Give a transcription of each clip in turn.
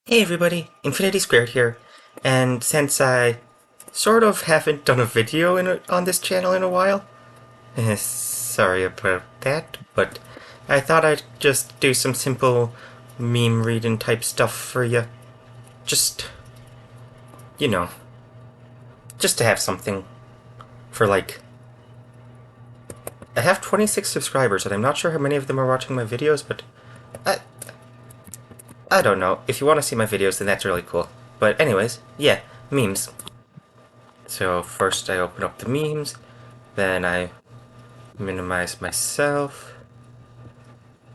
Hey everybody, Infinity Squared here, and since I sort of haven't done a video on this channel in a while, sorry about that, but I thought I'd just do some simple meme reading type stuff for you. Just, you know, just to have something for like... I have 26 subscribers, and I'm not sure how many of them are watching my videos, but I, I don't know. If you want to see my videos, then that's really cool. But anyways, yeah, memes. So first I open up the memes, then I minimize myself,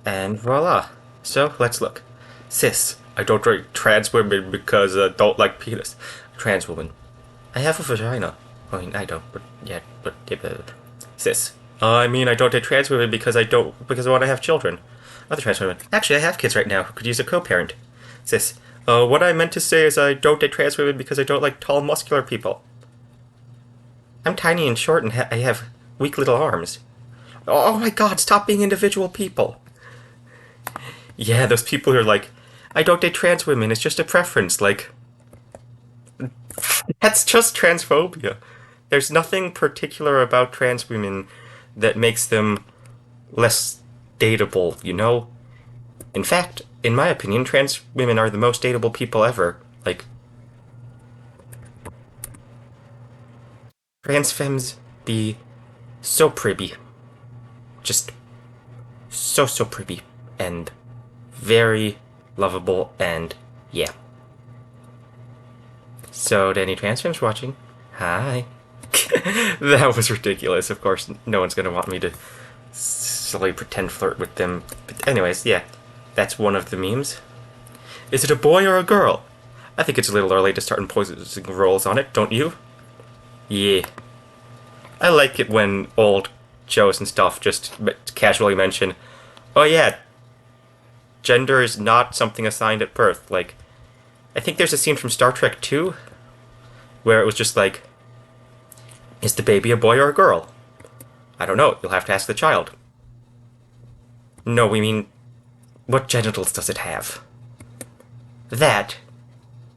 and voila. So let's look. Cis, I don't rate trans women because I don't like penis. Trans woman, I have a vagina. I mean, I don't, but yeah, cis. I mean, I don't date trans women because I want to have children. Other trans women. Actually, I have kids right now who could use a co-parent. Cis. What I meant to say is I don't date trans women because I don't like tall, muscular people. I'm tiny and short and I have weak little arms. Oh my god, stop being individual people. Yeah, those people who are like, I don't date trans women, it's just a preference. Like, that's just transphobia. There's nothing particular about trans women that makes them less dateable, you know? In fact, in my opinion, trans women are the most dateable people ever. Like, trans femmes be so pretty. Just so pretty. And very lovable, and yeah. So, to any trans fans watching, hi. That was ridiculous. Of course, no one's gonna want me to silly pretend flirt with them. But anyways, yeah, that's one of the memes. Is it a boy or a girl? I think it's a little early to start imposing roles on it, don't you? Yeah. I like it when old shows and stuff just casually mention, oh yeah, gender is not something assigned at birth. Like, I think there's a scene from Star Trek 2 where it was just like, is the baby a boy or a girl? I don't know, you'll have to ask the child. No, we mean, what genitals does it have? That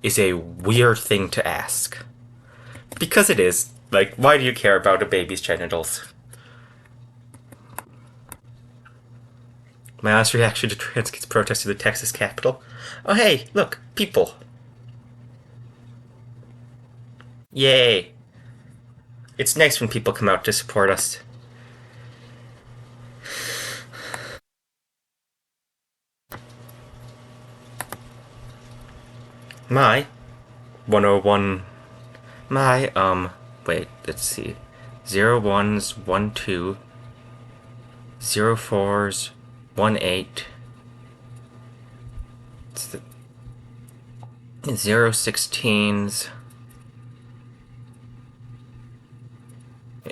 is a weird thing to ask. Because it is. Like, why do you care about a baby's genitals? My honest reaction to trans kids protesting the Texas Capitol. Oh hey, look, people. Yay. It's nice when people come out to support us. My 101. My, wait, let's see. 01s, 12, 04s, 18. It's the 016s.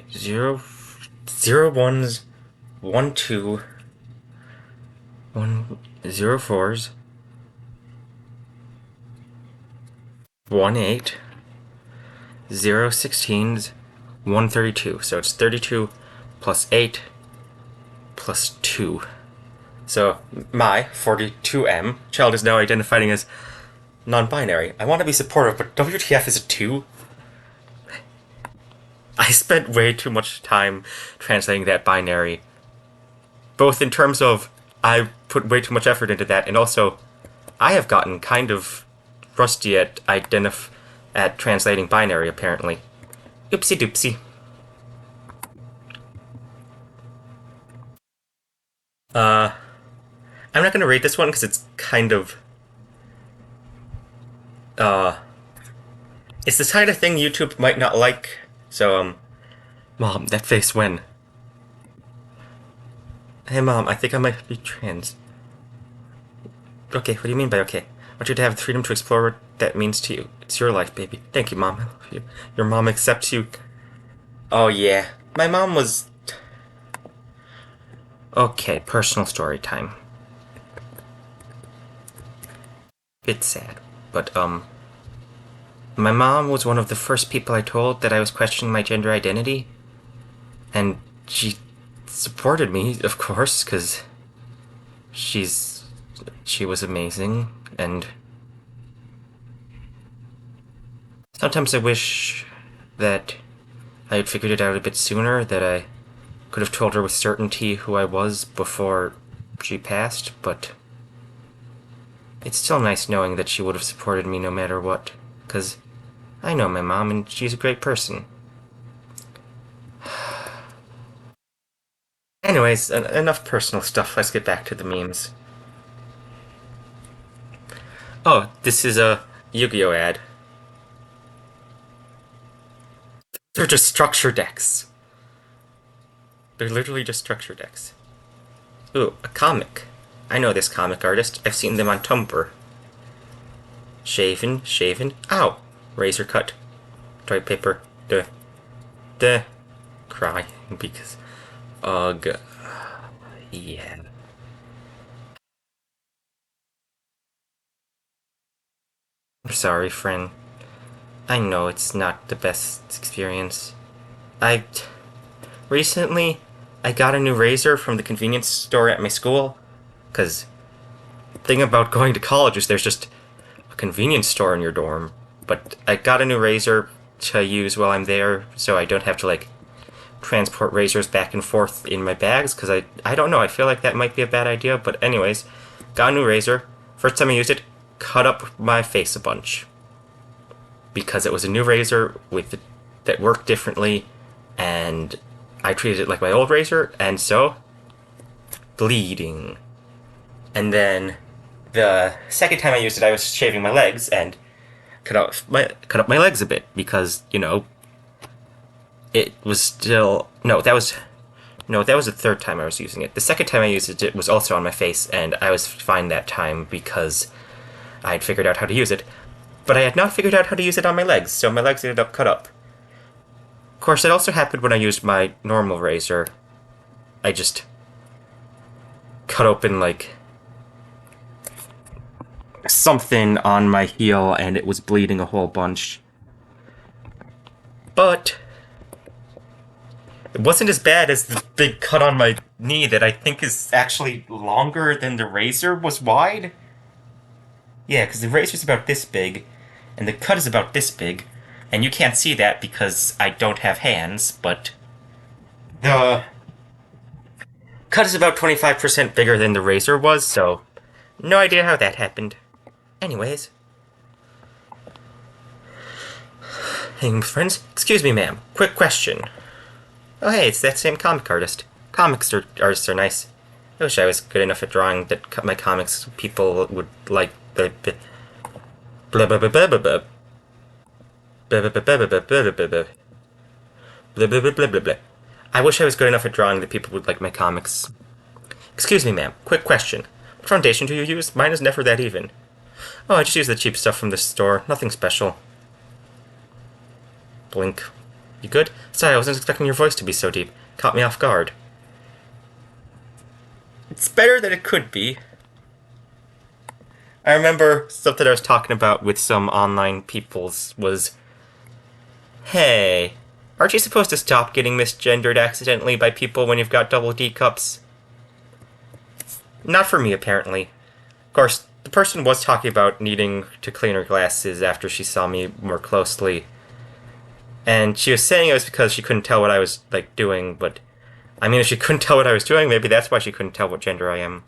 01s, 12, 04s, 18, 016s, 132. So it's 32 plus 8 plus 2. So my 42M child is now identifying as non-binary. I want to be supportive, but WTF is a 2? I spent way too much time translating that binary. Both in terms of I put way too much effort into that, and also I have gotten kind of rusty at at translating binary, apparently. Oopsie doopsie. I'm not gonna rate this one because it's kind of it's the kind of thing YouTube might not like. So Mom, that face when? Hey Mom, I think I might be trans. Okay, what do you mean by okay? I want you to have the freedom to explore what that means to you. It's your life, baby. Thank you, Mom. I love you. Your mom accepts you. Oh yeah. My mom was... Okay, personal story time. It's sad, but my mom was one of the first people I told that I was questioning my gender identity. And she supported me, of course, because she was amazing, and Sometimes I wish that I had figured it out a bit sooner, that I could have told her with certainty who I was before she passed, but it's still nice knowing that she would have supported me no matter what, because I know my mom and she's a great person. Anyways, enough personal stuff. Let's get back to the memes. Oh, this is a Yu-Gi-Oh ad. They're just structure decks. They're literally just structure decks. Ooh, a comic. I know this comic artist. I've seen them on Tumblr. Shaven, shaven. Ow! Razor cut. Toilet paper. Duh. Duh. Crying because. Ugh. Yeah. I'm sorry, friend. I know it's not the best experience. I. Recently, I got a new razor from the convenience store at my school. Because the thing about going to college is there's just a convenience store in your dorm. But I got a new razor to use while I'm there so I don't have to, like, transport razors back and forth in my bags. Because I don't know, I feel like that might be a bad idea. But, anyways, got a new razor. First time I used it, cut up my face a bunch. Because it was a new razor that worked differently, and I treated it like my old razor, and so bleeding. And then the second time I used it, I was shaving my legs and cut up my legs a bit because it was still that was the third time I was using it. The second time I used it, it was also on my face, and I was fine that time because I had figured out how to use it. But I had not figured out how to use it on my legs, so my legs ended up cut up. Of course, it also happened when I used my normal razor. I just cut open, like, something on my heel, and it was bleeding a whole bunch. But it wasn't as bad as the big cut on my knee that I think is actually longer than the razor was wide. Yeah, because the razor's about this big, and the cut is about this big, and you can't see that because I don't have hands, but the cut is about 25% bigger than the razor was, so no idea how that happened. Anyways. Hanging with friends? Excuse me, ma'am. Quick question. Oh, hey, it's that same comic artist. Artists are nice. I wish I was good enough at drawing that my comics people would like the blah blah blah blah blah blah blah blah blah blah blah blah blah blah blah blah blah. I wish I was good enough at drawing that people would like my comics. Excuse me, ma'am. Quick question. What foundation do you use? Mine is never that even. Oh, I just use the cheap stuff from the store. Nothing special. Blink. You good? Sorry, I wasn't expecting your voice to be so deep. Caught me off guard. It's better than it could be. I remember something I was talking about with some online peoples was, hey, aren't you supposed to stop getting misgendered accidentally by people when you've got double D cups? Not for me, apparently. Of course, the person was talking about needing to clean her glasses after she saw me more closely. And she was saying it was because she couldn't tell what I was, like, doing, but I mean, if she couldn't tell what I was doing, maybe that's why she couldn't tell what gender I am.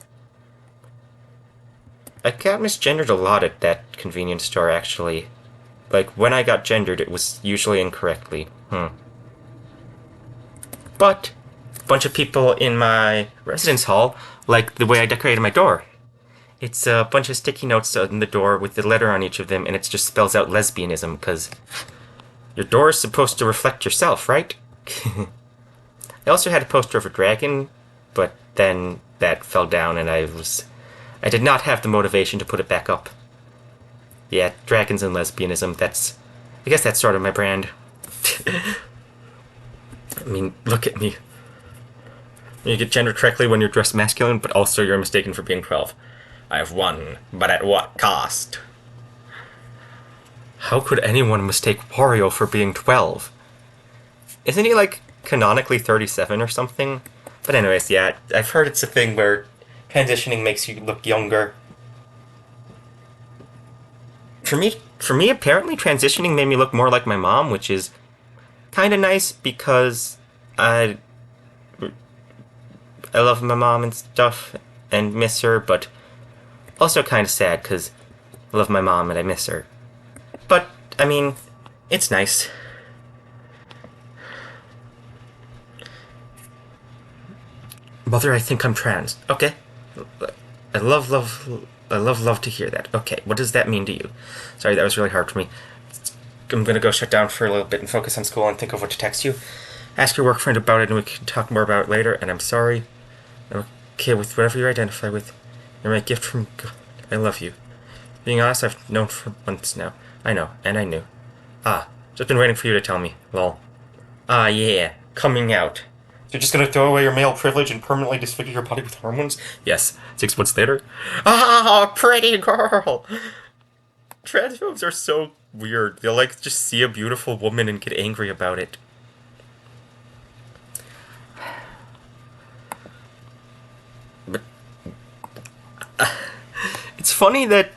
I got misgendered a lot at that convenience store, actually. Like, when I got gendered, it was usually incorrectly. But a bunch of people in my residence hall like the way I decorated my door. It's a bunch of sticky notes on the door with the letter on each of them, and it just spells out lesbianism, because your door is supposed to reflect yourself, right? I also had a poster of a dragon, but then that fell down, and I did not have the motivation to put it back up. Yeah, dragons and lesbianism, I guess that's sort of my brand. I mean, look at me. You get gendered correctly when you're dressed masculine, but also you're mistaken for being 12. I have won, but at what cost? How could anyone mistake Wario for being 12? Isn't he, like, canonically 37 or something? But anyways, yeah, I've heard it's a thing where transitioning makes you look younger. For me, apparently transitioning made me look more like my mom, which is kind of nice because I I love my mom and stuff and miss her, but also kind of sad because I love my mom and I miss her. But I mean, it's nice. Mother, I think I'm trans. Okay. I love to hear that. Okay, what does that mean to you? Sorry, that was really hard for me. I'm gonna go shut down for a little bit and focus on school and think of what to text you. Ask your work friend about it and we can talk more about it later, and I'm sorry. I'm okay with whatever you identify with. You're my gift from God. I love you. Being honest, I've known for months now. I know, and I knew. Ah, just been waiting for you to tell me. Lol. Ah, yeah. Coming out. So you're just gonna throw away your male privilege and permanently disfigure your body with hormones? Yes. 6 months later. Ah, pretty girl! Transphobes are so weird. They'll, like, just see a beautiful woman and get angry about it. But it's funny that,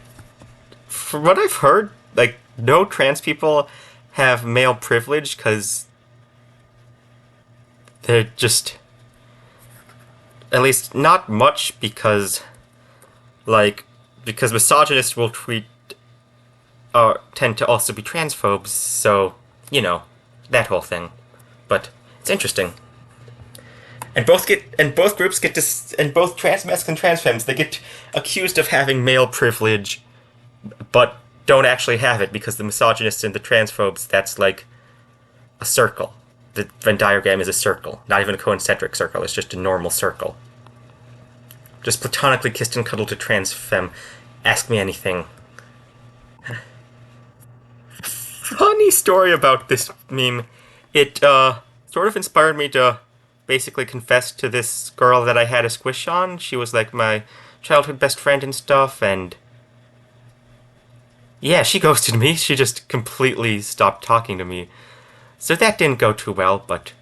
from what I've heard, like, no trans people have male privilege because they're just, at least not much, because misogynists will tend to also be transphobes, so, that whole thing. But it's interesting. And both groups get to, and both trans mascs and trans femmes, they get accused of having male privilege, but don't actually have it, because the misogynists and the transphobes, that's like a circle. The Venn diagram is a circle, not even a concentric circle, it's just a normal circle. Just platonically kissed and cuddled a trans femme. Ask me anything. Funny story about this meme. It, sort of inspired me to basically confess to this girl that I had a squish on. She was, like, my childhood best friend and stuff, and yeah, she ghosted me. She just completely stopped talking to me. So that didn't go too well, but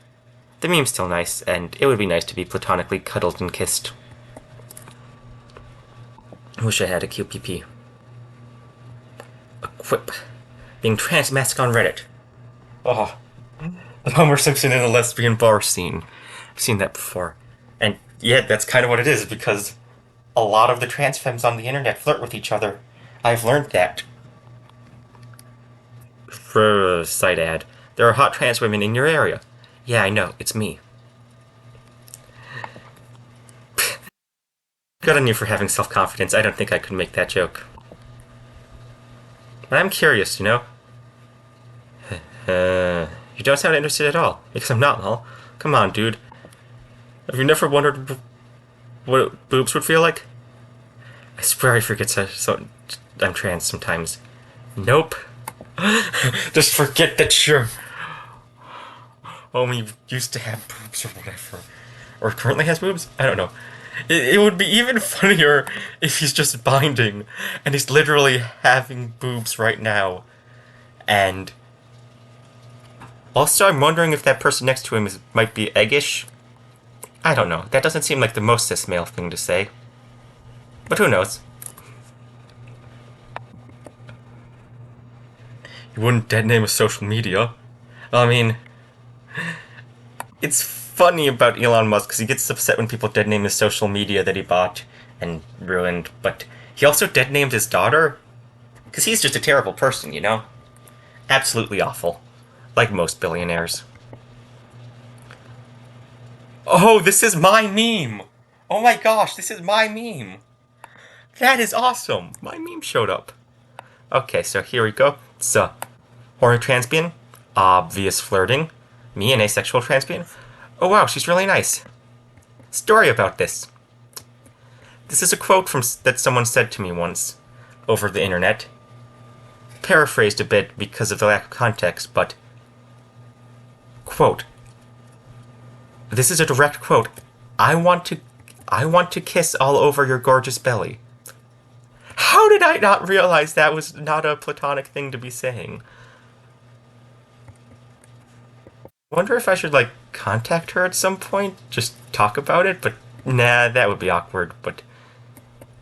the meme's still nice, and it would be nice to be platonically cuddled and kissed. I wish I had a QPP. A quip. Being trans masc on Reddit. Oh. The Homer Simpson in a lesbian bar scene. I've seen that before. And yeah, that's kind of what it is, because a lot of the trans femmes on the internet flirt with each other. I've learned that. For a side ad. There are hot trans women in your area. Yeah, I know. It's me. Good on you for having self-confidence. I don't think I could make that joke. But I'm curious, you don't sound interested at all. Because I'm not, lol. Come on, dude. Have you never wondered what boobs would feel like? I swear I forget so I'm trans sometimes. Nope. Just forget that you're... Homie used to have boobs or whatever. Or currently has boobs? I don't know. It would be even funnier if he's just binding and he's literally having boobs right now. And also, I'm wondering if that person next to him might be eggish. I don't know. That doesn't seem like the most cis male thing to say. But who knows? You wouldn't dead name a social media. I mean, it's funny about Elon Musk because he gets upset when people dead name his social media that he bought and ruined, but he also dead named his daughter because he's just a terrible person, Absolutely awful. Like most billionaires. Oh, this is my meme! Oh my gosh, this is my meme! That is awesome! My meme showed up. Okay, so here we go. It's horny transbian, obvious flirting, me an asexual transbian. Oh wow, she's really nice. Story about this. This is a quote that someone said to me once over the internet. Paraphrased a bit because of the lack of context, but quote. This is a direct quote. I want to kiss all over your gorgeous belly. How did I not realize that was not a platonic thing to be saying? Wonder if I should, contact her at some point? Just talk about it? But nah, that would be awkward. But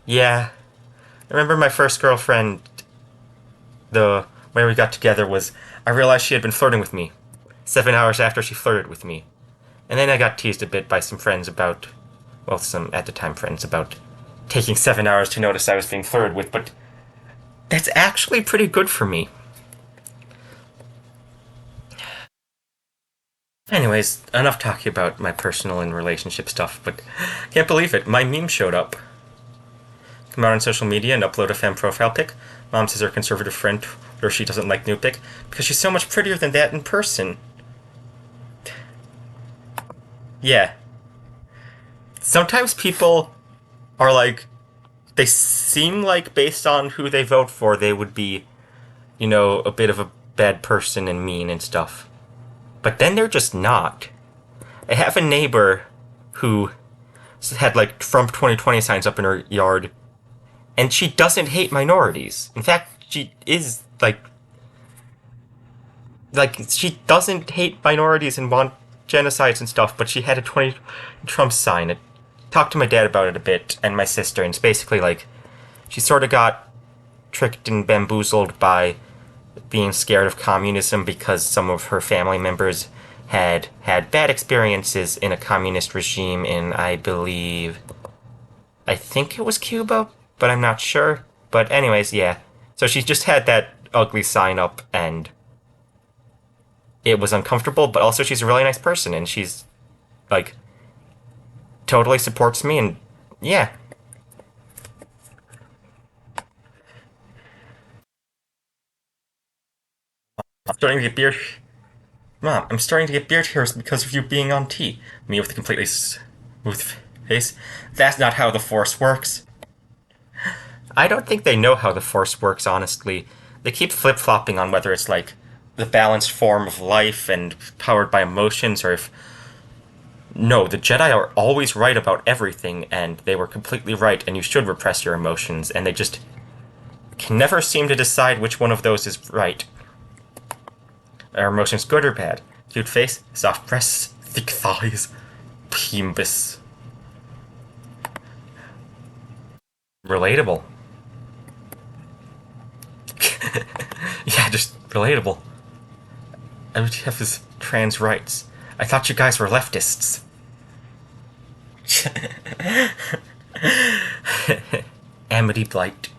yeah. I remember my first girlfriend the way we got together was I realized she had been flirting with me 7 hours after she flirted with me. And then I got teased a bit by some friends about, well, some at the time friends about taking 7 hours to notice I was being flirted with, but that's actually pretty good for me. Anyways, enough talking about my personal and relationship stuff, but can't believe it. My meme showed up. Come out on social media and upload a femme profile pic. Mom says her conservative friend or she doesn't like new pic because she's so much prettier than that in person. Yeah. Sometimes people are like, they seem like based on who they vote for, they would be, a bit of a bad person and mean and stuff. But then they're just not. I have a neighbor who had like Trump 2020 signs up in her yard, and she doesn't hate minorities. In fact, she is like she doesn't hate minorities and want genocides and stuff, but she had a 20 Trump sign. I talked to my dad about it a bit and my sister, and it's basically like she sort of got tricked and bamboozled by being scared of communism because some of her family members had had bad experiences in a communist regime in, I think it was Cuba, but I'm not sure. But anyways, yeah. So she just had that ugly sign up, and it was uncomfortable, but also she's a really nice person, and she's, like, totally supports me, and yeah. I'm starting to get beard. Mom, I'm starting to get beard hairs because of you being on T. Me with a completely smooth face. That's not how the Force works. I don't think they know how the Force works, honestly. They keep flip flopping on whether it's like the balanced form of life and powered by emotions, or if. No, the Jedi are always right about everything, and they were completely right, and you should repress your emotions, and they just can never seem to decide which one of those is right. Are emotions good or bad? Cute face, soft breasts, thick thighs, pembus. Relatable. Yeah, just relatable. Everybody have his trans rights. I thought you guys were leftists. Amity Blight.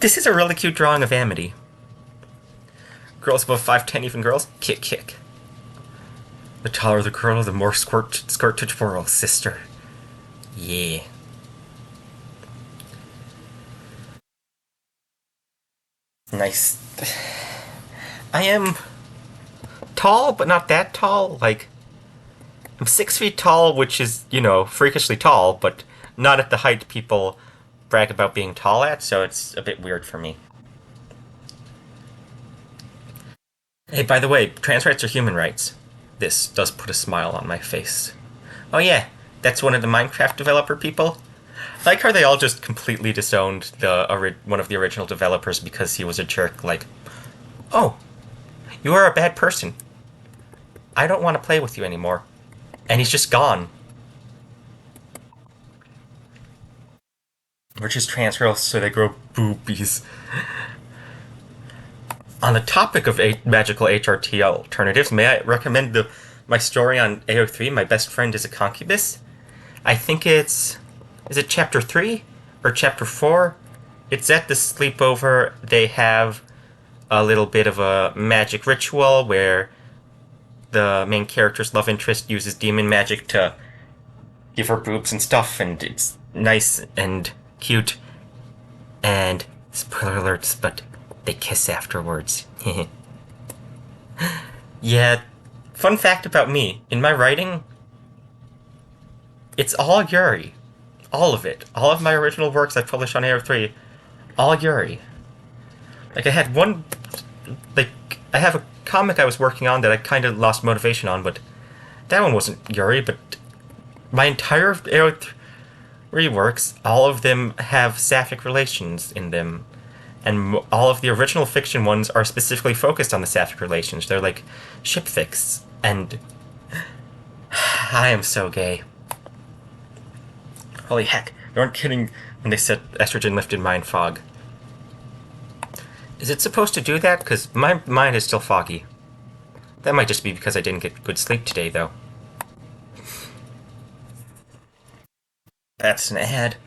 This is a really cute drawing of Amity. Girls above 5'10", even girls? Kick, kick. The taller the girl, the more skirt to twirl, sister. Yeah. Nice. I am tall, but not that tall. Like, I'm 6 feet tall, which is, freakishly tall, but not at the height people brag about being tall at, so it's a bit weird for me. Hey, by the way, trans rights are human rights. This does put a smile on my face. Oh yeah, that's one of the Minecraft developer people? I like how they all just completely disowned one of the original developers because he was a jerk, like, oh, you are a bad person. I don't want to play with you anymore. And he's just gone. We're just trans girls, so they grow boobies. On the topic of magical HRT alternatives, may I recommend my story on AO3, My Best Friend is a Concubus? I think is it chapter 3 or chapter 4? It's at the sleepover. They have a little bit of a magic ritual where the main character's love interest uses demon magic to give her boobs and stuff, and it's nice and cute. And spoiler alerts, but they kiss afterwards. Yeah, fun fact about me, in my writing, it's all Yuri. All of it. All of my original works I published on AO3, all Yuri. Like, I had one, like, I have a comic I was working on that I kind of lost motivation on, but that one wasn't Yuri, but my entire AO3 works, all of them have sapphic relations in them. And all of the original fiction ones are specifically focused on the sapphic relations. They're like ship fics. And I am so gay. Holy heck. They weren't kidding when they said estrogen lifted mind fog. Is it supposed to do that? Because my mind is still foggy. That might just be because I didn't get good sleep today, though. That's an ad.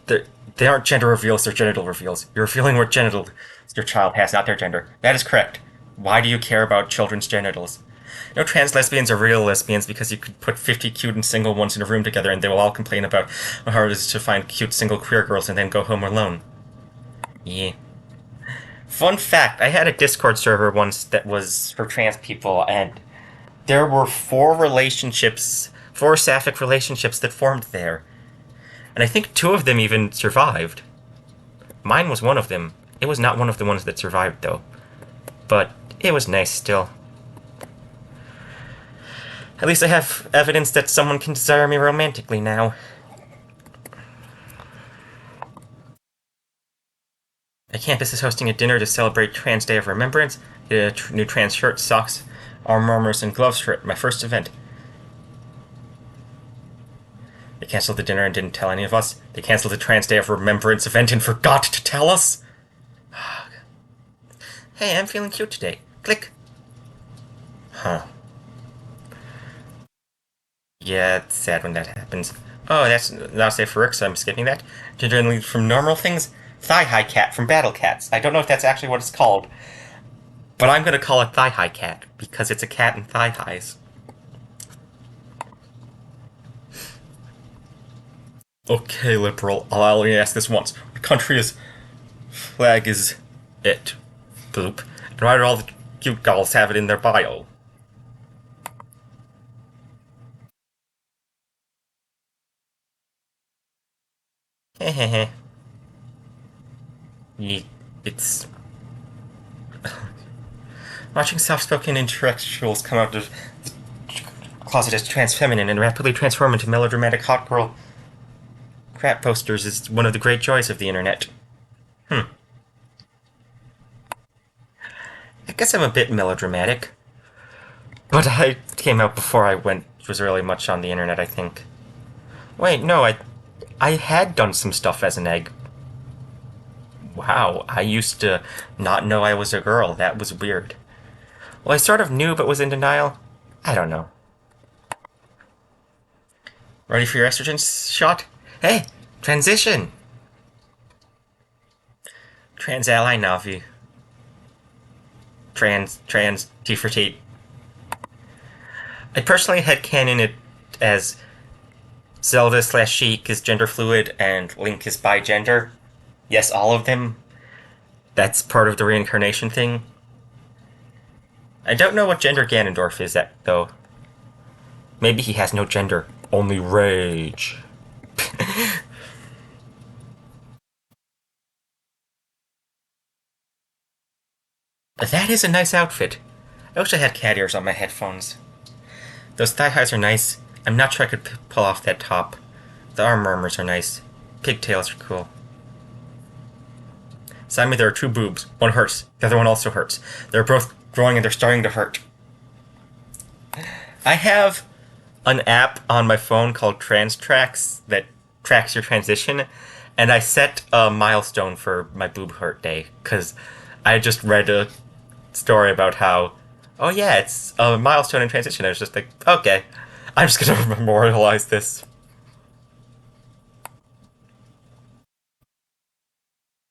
They're, they aren't gender reveals, they're genital reveals. You're revealing what genital your child has, not their gender. That is correct. Why do you care about children's genitals? No, trans lesbians are real lesbians because you could put 50 cute and single ones in a room together and they will all complain about how hard it is to find cute single queer girls and then go home alone. Yeah. Fun fact, I had a Discord server once that was for trans people, and there were four sapphic relationships that formed there. And I think two of them even survived. Mine was one of them. It was not one of the ones that survived, though. But it was nice still. At least I have evidence that someone can desire me romantically now. A campus is hosting a dinner to celebrate Trans Day of Remembrance. Get a new trans shirt, socks, arm warmers, and gloves for it. My first event. They canceled the dinner and didn't tell any of us. They canceled the Trans Day of Remembrance event and forgot to tell us. Hey, I'm feeling cute today. Click. Huh. Yeah, it's sad when that happens. Oh, that's not safe for Rick, so I'm skipping that. Generally from normal things, thigh-high cat from Battle Cats. I don't know if that's actually what it's called, but I'm gonna call it thigh-high cat because it's a cat in thigh-highs. Okay, liberal, I'll only ask this once. What country's flag is it? Boop. And why do all the cute dolls have it in their bio? Hehehe. It's watching soft-spoken intellectuals come out of the closet as trans feminine and rapidly transform into melodramatic hot girl crap posters is one of the great joys of the internet. I guess I'm a bit melodramatic, but I came out before I was really much on the internet, I think. Wait, no, I had done some stuff as an egg. Wow, I used to not know I was a girl. That was weird. Well, I sort of knew but was in denial. I don't know. Ready for your estrogen shot? Hey, transition! Trans ally Navi. Trans, T for T. I personally had canon it as Zelda slash Sheik is gender fluid and Link is bi-gender. Yes, all of them. That's part of the reincarnation thing. I don't know what gender Ganondorf is at, though. Maybe he has no gender, only rage. That is a nice outfit. I wish I had cat ears on my headphones. Those thigh highs are nice. I'm not sure I could pull off that top. The arm murmurs are nice. Pigtails are cool. Beside me there are two boobs. One hurts. The other one also hurts. They're both growing and they're starting to hurt. I have an app on my phone called Trans Tracks that tracks your transition, and I set a milestone for my boob hurt day because I just read a story about how, oh yeah, it's a milestone in transition. I was just like, okay, I'm just gonna memorialize this.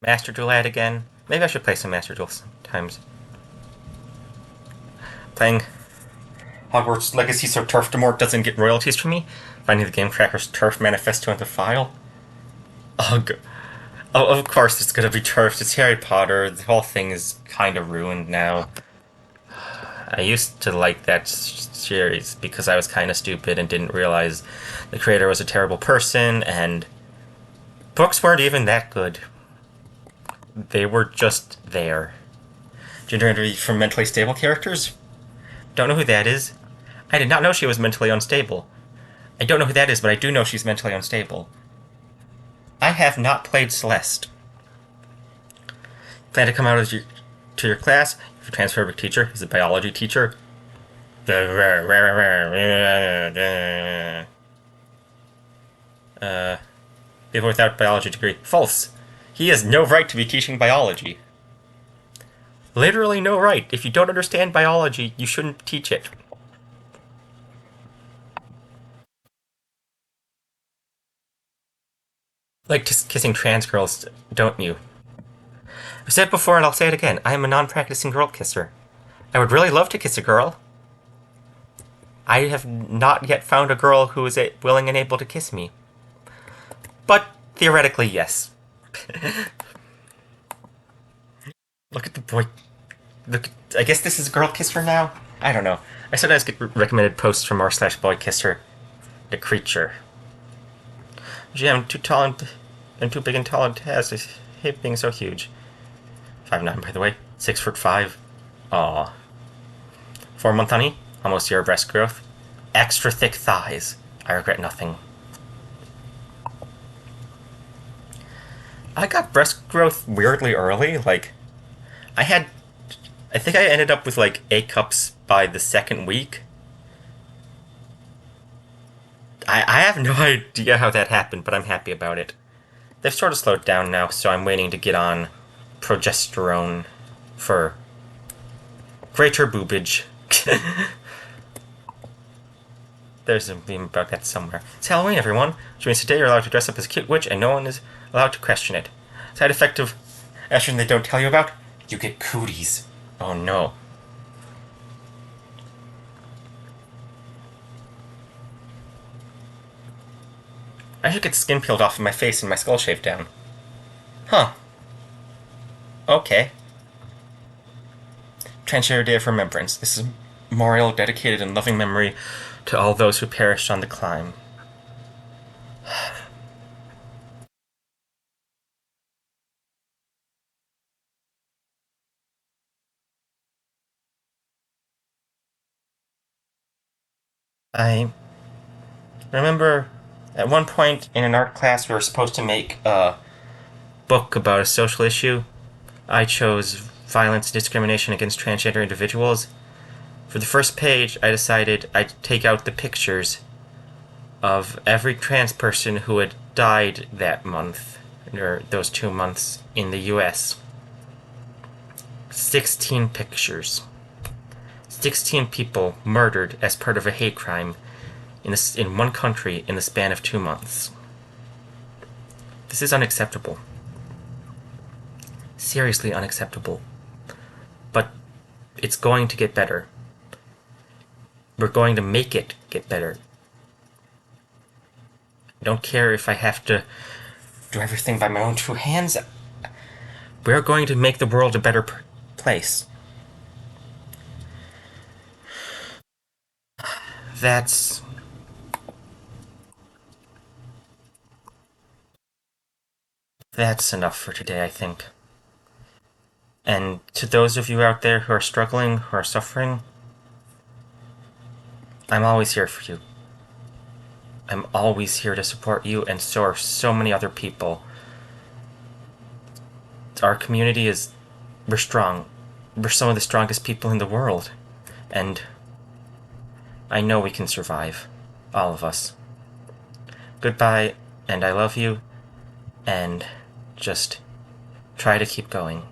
Master Duel ad again. Maybe I should play some Master Duel sometimes. Playing Hogwarts Legacy so Turf Demort doesn't get royalties from me. Finding the Game Cracker's Turf Manifesto in the file. Ugh. Oh, of course it's gonna be Turf. It's Harry Potter. The whole thing is kind of ruined now. I used to like that series because I was kind of stupid and didn't realize the creator was a terrible person, and books weren't even that good. They were just there. Gender identity from mentally stable characters? Don't know who that is. I did not know she was mentally unstable. I don't know who that is, but I do know she's mentally unstable. I have not played Celeste. Plan to come out to your class? If a transphobic teacher, he's a biology teacher. People without biology degree. False. He has no right to be teaching biology. literally no right. If you don't understand biology, you shouldn't teach it. Like just kissing trans girls, don't you? I've said it before and I'll say it again. I am a non practicing girl kisser. I would really love to kiss a girl. I have not yet found a girl who is willing and able to kiss me. But theoretically, yes. Look at the boy. Look, I guess this is girl kisser now? I don't know. I sometimes get recommended posts from r/boy kisser. The creature. Gee, I'm too tall and too big and tall and has his hip being so huge. 5'9", by the way. 6'5". Aw. 4-month honey. Almost zero breast growth. Extra thick thighs. I regret nothing. I got breast growth weirdly early. Like, I think I ended up with like A cups by the second week. I have no idea how that happened, but I'm happy about it. They've sort of slowed down now, so I'm waiting to get on progesterone for greater boobage. There's a meme about that somewhere. It's Halloween, everyone, which means today you're allowed to dress up as a cute witch and no one is allowed to question it. Side effect of estrogen they don't tell you about? You get cooties. Oh no. I should get skin peeled off of my face and my skull shaved down. Huh. Okay. Transgender Day of Remembrance. This is a memorial dedicated in loving memory to all those who perished on the climb. I remember at one point in an art class we were supposed to make a book about a social issue. I chose violence and discrimination against transgender individuals. For the first page, I decided I'd take out the pictures of every trans person who had died that month, or those 2 months, in the US. 16 pictures. 16 people murdered as part of a hate crime in one country in the span of 2 months. This is unacceptable. Seriously unacceptable. But it's going to get better. We're going to make it get better. I don't care if I have to do everything by my own 2 hands. We're going to make the world a better place. That's enough for today, I think. And to those of you out there who are struggling, who are suffering, I'm always here for you. I'm always here to support you, and so are so many other people. Our community we're strong. We're some of the strongest people in the world. And I know we can survive. All of us. Goodbye, and I love you, and just try to keep going.